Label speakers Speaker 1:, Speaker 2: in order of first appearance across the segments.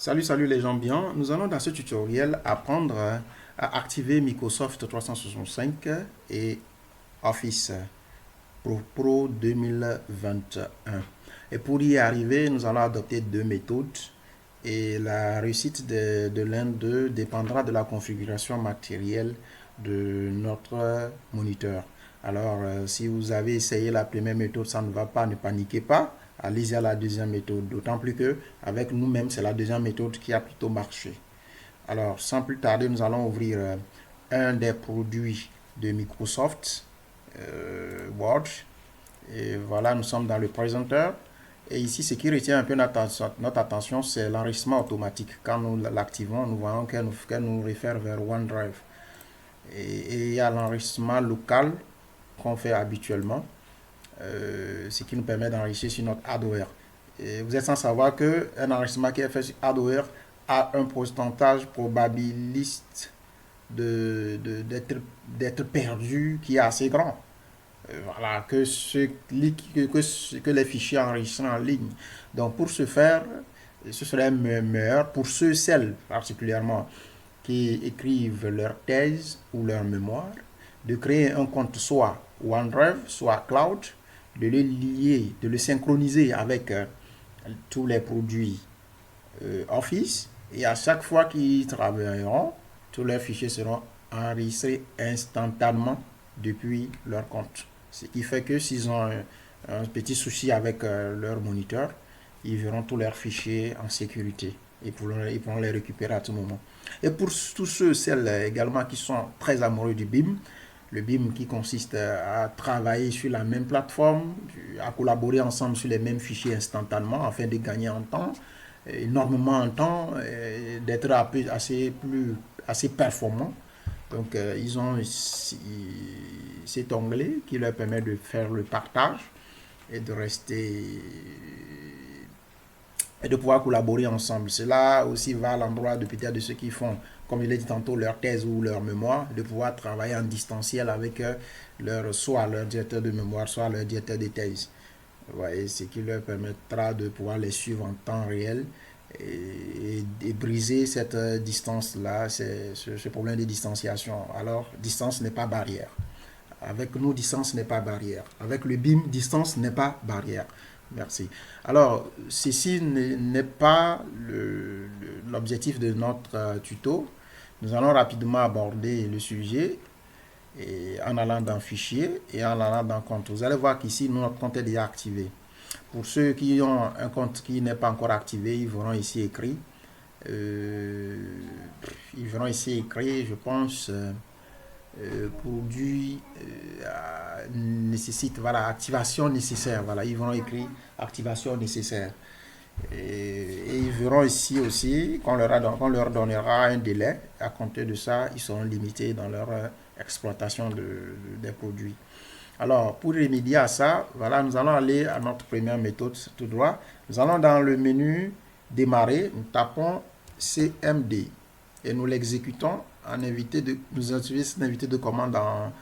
Speaker 1: Salut les gens bien. Nous allons dans ce tutoriel apprendre à activer Microsoft 365 et Office Pro 2021. Et pour y arriver, nous allons adopter deux méthodes et la réussite de l'un d'eux dépendra de la configuration matérielle de notre moniteur. Alors, si vous avez essayé la première méthode, ça ne va pas, ne paniquez pas. Allez-y à la deuxième méthode. D'autant plus que avec nous-mêmes, c'est la deuxième méthode qui a plutôt marché. Alors, sans plus tarder, nous allons ouvrir un des produits de Microsoft Word. Et voilà, nous sommes dans le présenteur. Et ici, ce qui retient un peu notre attention, c'est l'enregistrement automatique. Quand nous l'activons, nous voyons qu'elle nous réfère vers OneDrive. Et il y a l'enregistrement local qu'on fait habituellement, ce qui nous permet d'enregistrer sur notre hardware. Et vous êtes sans savoir qu'un enregistrement qui est fait sur hardware a un pourcentage probabiliste d'être perdu qui est assez grand. Voilà, que les fichiers enregistrés en ligne. Donc pour ce faire, ce serait meilleur pour celles particulièrement qui écrivent leur thèse ou leur mémoire, de créer un compte soit OneDrive, soit Cloud, de le lier, de le synchroniser avec tous les produits Office, et à chaque fois qu'ils travailleront, tous leurs fichiers seront enregistrés instantanément depuis leur compte. Ce qui fait que s'ils ont un petit souci avec leur moniteur, ils verront tous leurs fichiers en sécurité. Ils pourront les récupérer à tout moment. Et pour tous celles également qui sont très amoureux du BIM, le BIM qui consiste à travailler sur la même plateforme, à collaborer ensemble sur les mêmes fichiers instantanément afin de gagner en temps, énormément en temps, d'être assez performant. Donc, ils ont cet onglet qui leur permet de faire le partage et de rester et de pouvoir collaborer ensemble. Cela aussi va à l'endroit de peut-être de ceux qui font, comme je l'ai dit tantôt, leur thèse ou leur mémoire, de pouvoir travailler en distanciel avec soit leur directeur de mémoire, soit leur directeur de thèse. Vous voyez, ce qui leur permettra de pouvoir les suivre en temps réel et briser cette distance-là, ce problème de distanciation. Alors, distance n'est pas barrière. Avec nous, distance n'est pas barrière. Avec le BIM, distance n'est pas barrière. Merci. Alors, ceci n'est pas l'objectif de notre tuto. Nous allons rapidement aborder le sujet et en allant dans Fichier et en allant dans Compte. Vous allez voir qu'ici, notre compte est déjà activé. Pour ceux qui ont un compte qui n'est pas encore activé, ils verront ici écrit. Je pense, produit nécessite, voilà, activation nécessaire. Voilà, ils vont écrire activation nécessaire. Et ils verront ici aussi qu'on leur donnera un délai. À compter de ça, ils seront limités dans leur exploitation des produits. Alors, pour remédier à ça, voilà, nous allons aller à notre première méthode tout droit. Nous allons dans le menu démarrer, nous tapons CMD et nous l'exécutons nous utilisons une invité de commande en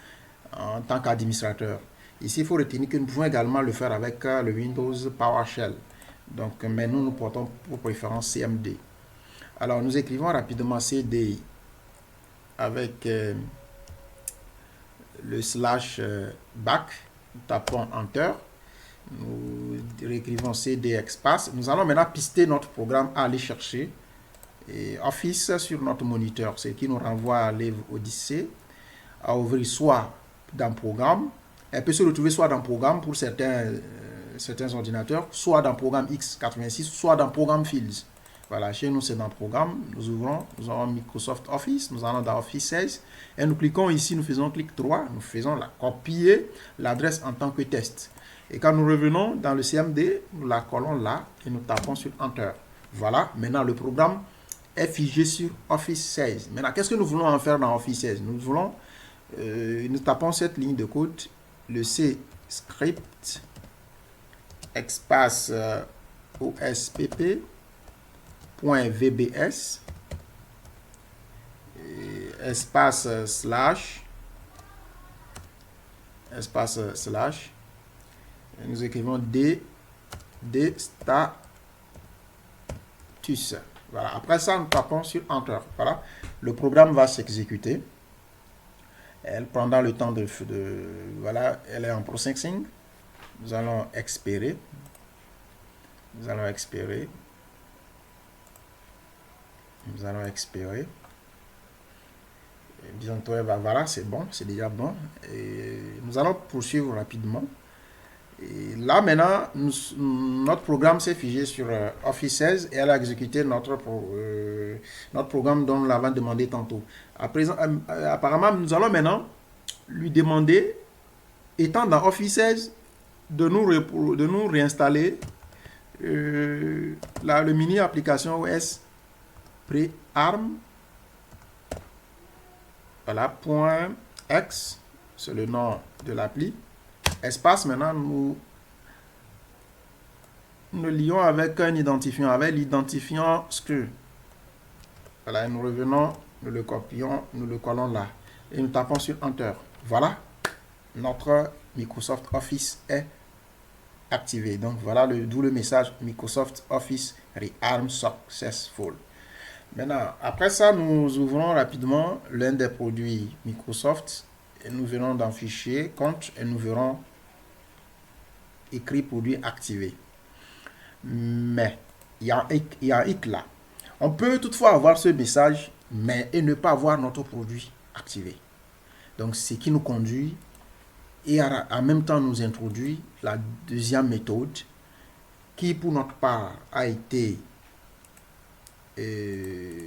Speaker 1: tant qu'administrateur. Ici, il faut retenir que nous pouvons également le faire avec le Windows PowerShell. Donc, mais nous portons pour préférence CMD. Alors, nous écrivons rapidement CD avec le slash back, nous tapons Enter, nous réécrivons CD espace. Nous allons maintenant pister notre programme à aller chercher et Office sur notre moniteur, ce qui nous renvoie à l'Ève Odyssée, à ouvrir soit dans Programme. Elle peut se retrouver soit dans Programme pour certains ordinateurs, soit dans Programme x86, soit dans Programme Fields. Voilà, chez nous c'est dans Programme, nous avons Microsoft Office, nous allons dans Office 16 et nous cliquons ici, nous faisons clic droit, nous faisons copier l'adresse en tant que test. Et quand nous revenons dans le CMD, nous la collons là et nous tapons sur Enter. Voilà, maintenant le programme est figé sur Office 16. Maintenant, qu'est-ce que nous voulons en faire dans Office 16? Nous tapons cette ligne de code, le C script espace ospp.vbs espace slash et nous écrivons D status. Voilà. Après ça, nous tapons sur Enter. Voilà. Le programme va s'exécuter. Elle prendra le temps voilà, elle est en processing. Nous allons expirer. Nous allons expirer. Nous allons expirer. Et bientôt, elle va, voilà, c'est bon, c'est déjà bon. Et nous allons poursuivre rapidement. Et là, maintenant, notre programme s'est figé sur Office 16 et elle a exécuté notre programme dont nous l'avons demandé tantôt. Apparemment, nous allons maintenant lui demander, étant dans Office 16, de nous réinstaller le mini application OS Prearm. Voilà, point X, c'est le nom de l'appli. Espace, maintenant, nous lions avec un identifiant, avec l'identifiant SCREW. Voilà, nous revenons, nous le copions, nous le collons là. Et nous tapons sur Enter. Voilà, notre Microsoft Office est activé. Donc voilà d'où le message Microsoft Office Rearm Successful. Maintenant, après ça, nous ouvrons rapidement l'un des produits Microsoft et nous venons dans Fichier, Compte et nous verrons écrit produit activé. Mais il y a un hic là. On peut toutefois avoir ce message, mais et ne pas avoir notre produit activé. Donc, ce qui nous conduit et en même temps nous introduit la deuxième méthode qui, pour notre part, a été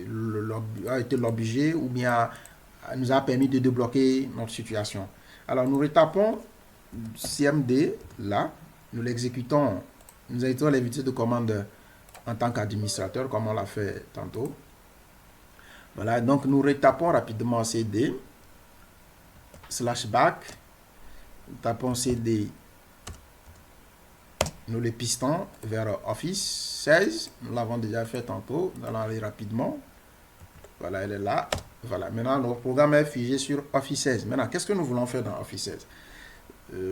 Speaker 1: l'objet ou bien nous a permis de débloquer notre situation. Alors, nous retapons CMD là, nous l'exécutons, nous exécutons les vitesses de commande en tant qu'administrateur, comme on l'a fait tantôt. Voilà, donc nous retapons rapidement CD /back, nous tapons CD, nous le pistons vers Office 16, nous l'avons déjà fait tantôt, nous allons aller rapidement. Voilà, elle est là. Voilà, maintenant notre programme est figé sur Office 16. Maintenant, qu'est-ce que nous voulons faire dans Office 16?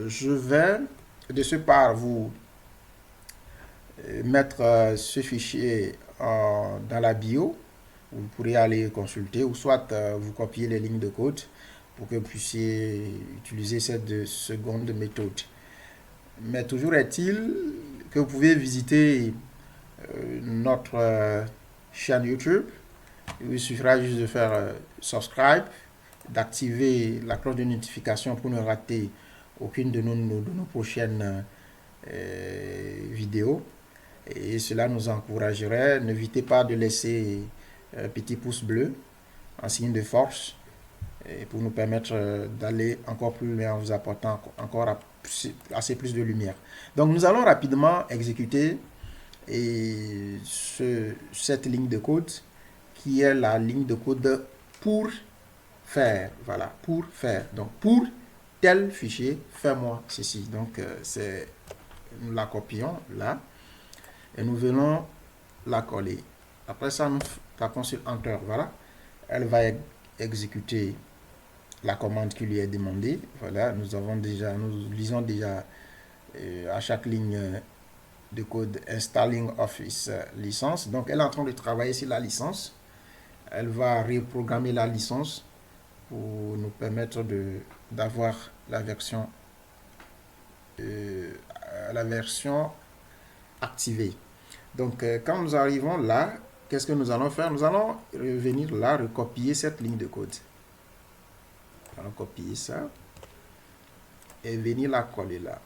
Speaker 1: Je vais de ce part vous mettre ce fichier dans la bio. Vous pourrez aller consulter ou soit vous copier les lignes de code pour que vous puissiez utiliser cette seconde méthode. Mais toujours est-il que vous pouvez visiter notre chaîne YouTube. Il suffira juste de faire subscribe, d'activer la cloche de notification pour ne rater aucune de nos prochaines vidéos. Et cela nous encouragerait. N'hésitez pas de laisser un petit pouce bleu en signe de force et pour nous permettre d'aller encore plus loin en vous apportant encore assez plus de lumière. Donc nous allons rapidement exécuter cette ligne de code qui est la ligne de code pour faire. Voilà, pour faire. Donc pour tel fichier, fais-moi ceci. Donc nous la copions là et nous venons la coller. Après ça, nous tapons sur Enter. Voilà, elle va exécuter la commande qui lui est demandée. Voilà, nous lisons déjà à chaque ligne de code Installing Office licence. Donc elle est en train de travailler sur la licence. Elle va reprogrammer la licence pour nous permettre d'avoir la version activée. Donc quand nous arrivons là, qu'est-ce que nous allons faire? Nous allons revenir là, recopier cette ligne de code. Nous allons copier ça et venir la coller là.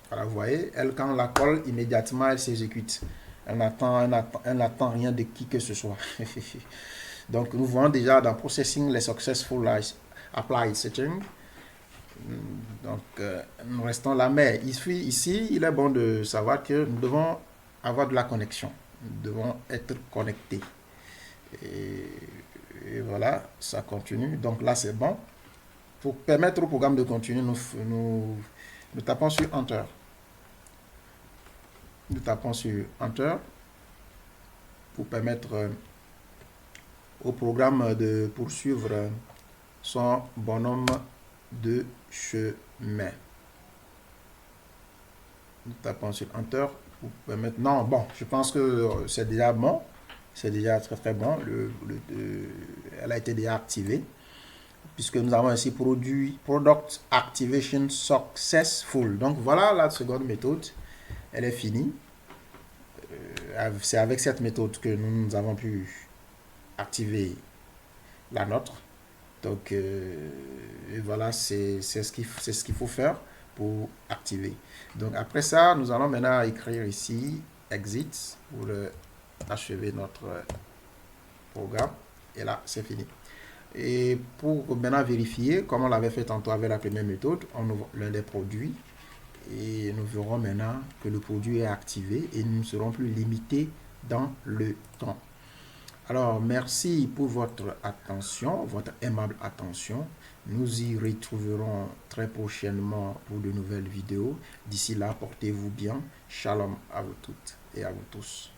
Speaker 1: Alors, vous voyez, quand on la colle, immédiatement, elle s'exécute. Elle n'attend rien de qui que ce soit. Donc, nous voyons déjà dans Processing les Successful Applied Settings. Donc, nous restons là. Mais ici, il est bon de savoir que nous devons avoir de la connexion. Nous devons être connectés. Et voilà, ça continue. Donc là, c'est bon. Pour permettre au programme de continuer, nous tapons sur Enter. Nous tapons sur Enter pour permettre au programme de poursuivre son bonhomme de chemin. Nous tapons sur Enter pour permettre... Non, bon, je pense que c'est déjà bon. c'est déjà très très bon. Elle a été déjà activée puisque nous avons ici Product Activation Successful. Donc voilà la seconde méthode, elle est finie. C'est avec cette méthode que nous avons pu activer la nôtre. Donc et voilà, c'est ce qu'il faut faire pour activer. Donc après ça, nous allons maintenant écrire ici exit pour achever notre programme. Et là, c'est fini. Et pour maintenant vérifier, comme on l'avait fait tantôt avec la première méthode, on ouvre l'un des produits et nous verrons maintenant que le produit est activé et nous ne serons plus limités dans le temps. Alors, merci pour votre attention, votre aimable attention. Nous y retrouverons très prochainement pour de nouvelles vidéos. D'ici là, portez-vous bien. Shalom à vous toutes et à vous tous.